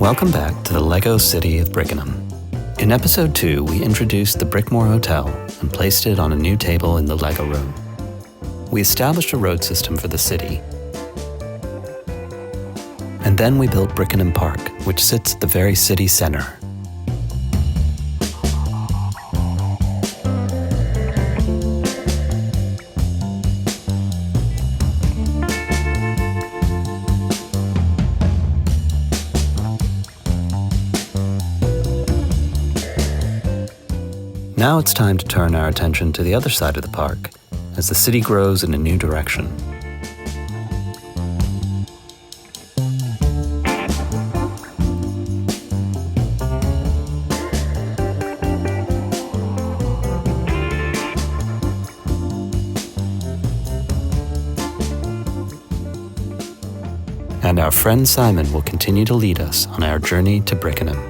Welcome back to the LEGO City of Brickenham. In episode 2, we introduced the Brickmore Hotel and placed it on a new table in the LEGO room. We established a road system for the city. And then we built Brickenham Park, which sits at the very city center. Now it's time to turn our attention to the other side of the park, as the city grows in a new direction. And our friend Simon will continue to lead us on our journey to Brickenham.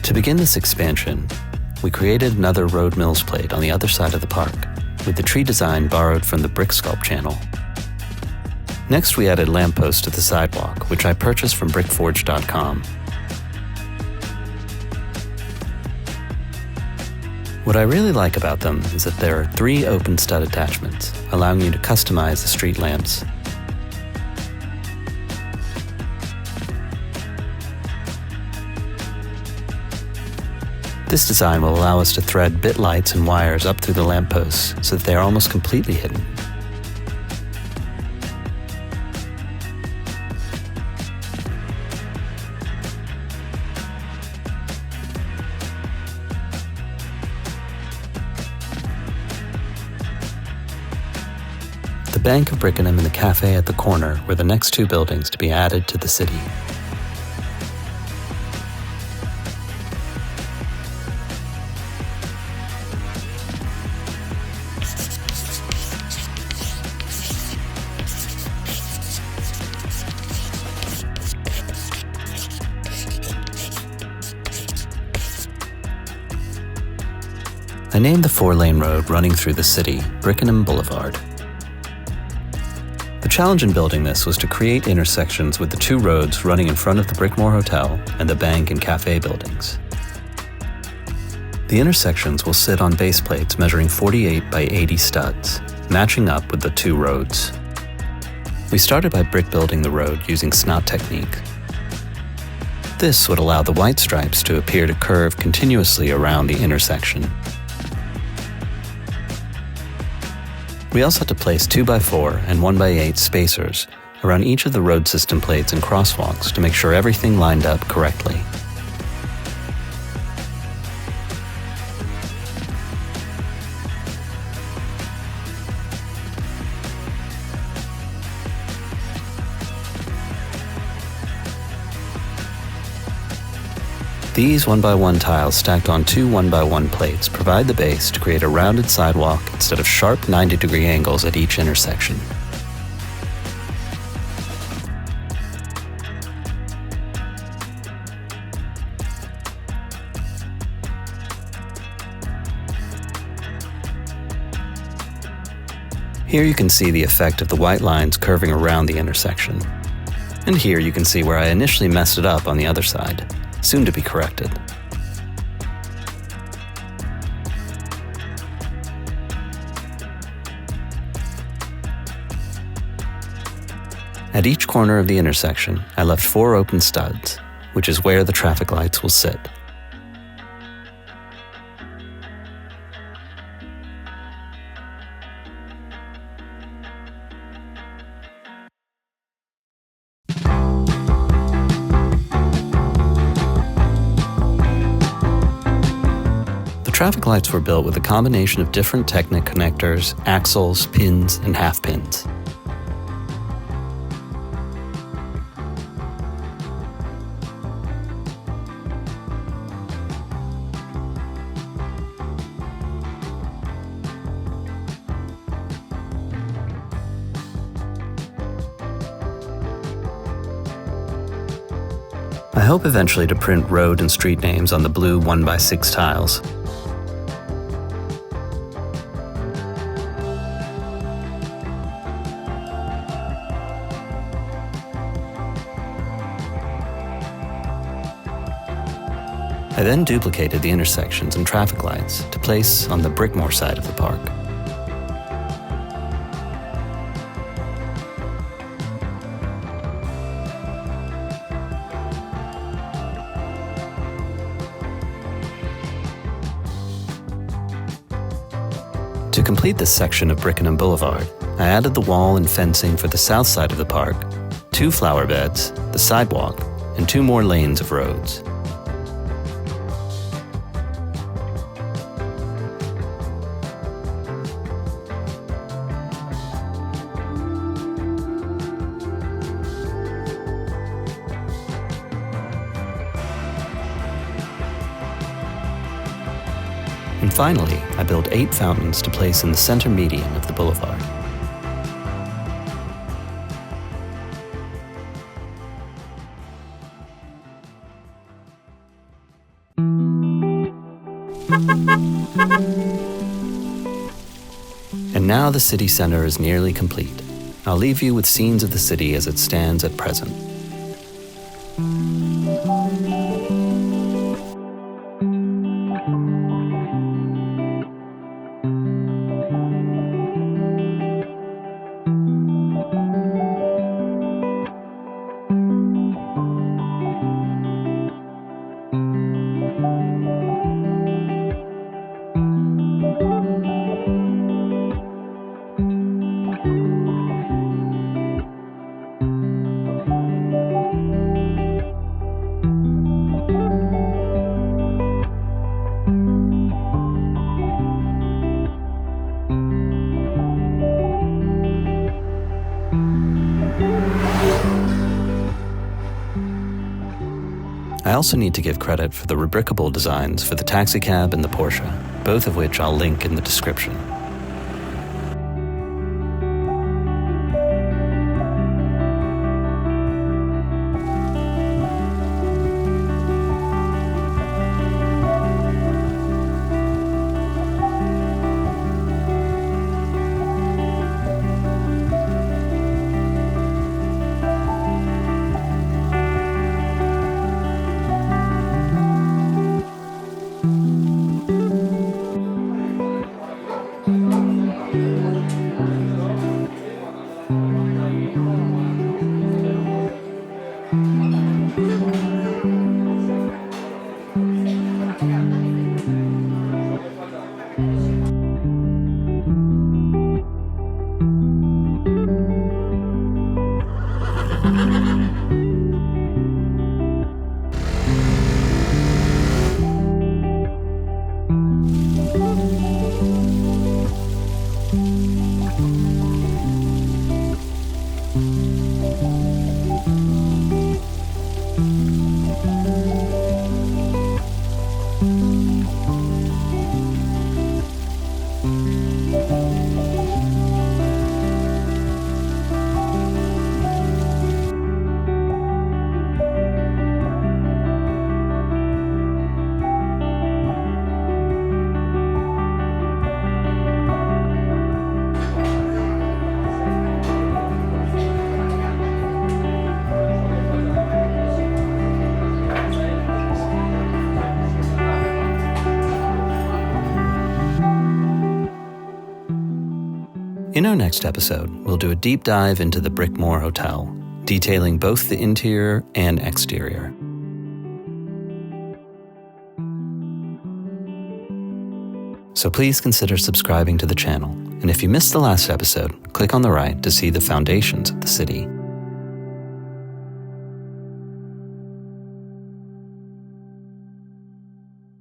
To begin this expansion, we created another Road Mills plate on the other side of the park, with the tree design borrowed from the Brick Sculpt channel. Next, we added lampposts to the sidewalk, which I purchased from brickforge.com. What I really like about them is that there are 3 open stud attachments, allowing you to customize the street lamps. This design will allow us to thread bit lights and wires up through the lampposts so that they are almost completely hidden. The Bank of Brickenham and the cafe at the corner were the next 2 buildings to be added to the city. I named the 4-lane road running through the city Brickenham Boulevard. The challenge in building this was to create intersections with the 2 roads running in front of the Brickmore Hotel and the bank and cafe buildings. The intersections will sit on base plates measuring 48 by 80 studs, matching up with the 2 roads. We started by brick building the road using snot technique. This would allow the white stripes to appear to curve continuously around the intersection. We also had to place 2x4 and 1x8 spacers around each of the road system plates and crosswalks to make sure everything lined up correctly. These 1x1 tiles stacked on 2 1x1 plates provide the base to create a rounded sidewalk instead of sharp 90-degree angles at each intersection. Here you can see the effect of the white lines curving around the intersection. And here you can see where I initially messed it up on the other side, soon to be corrected. At each corner of the intersection, I left 4 open studs, which is where the traffic lights will sit. Traffic lights were built with a combination of different Technic connectors, axles, pins, and half pins. I hope eventually to print road and street names on the blue 1x6 tiles. I then duplicated the intersections and traffic lights to place on the Brickmoor side of the park. To complete this section of Brickenham Boulevard, I added the wall and fencing for the south side of the park, 2 flower beds, the sidewalk, and 2 more lanes of roads. And finally, I built 8 fountains to place in the center median of the boulevard. And now the city center is nearly complete. I'll leave you with scenes of the city as it stands at present. I also need to give credit for the rebrickable designs for the taxicab and the Porsche, both of which I'll link in the description. In our next episode, we'll do a deep dive into the Brickmoor Hotel, detailing both the interior and exterior. So please consider subscribing to the channel, and if you missed the last episode, click on the right to see the foundations of the city.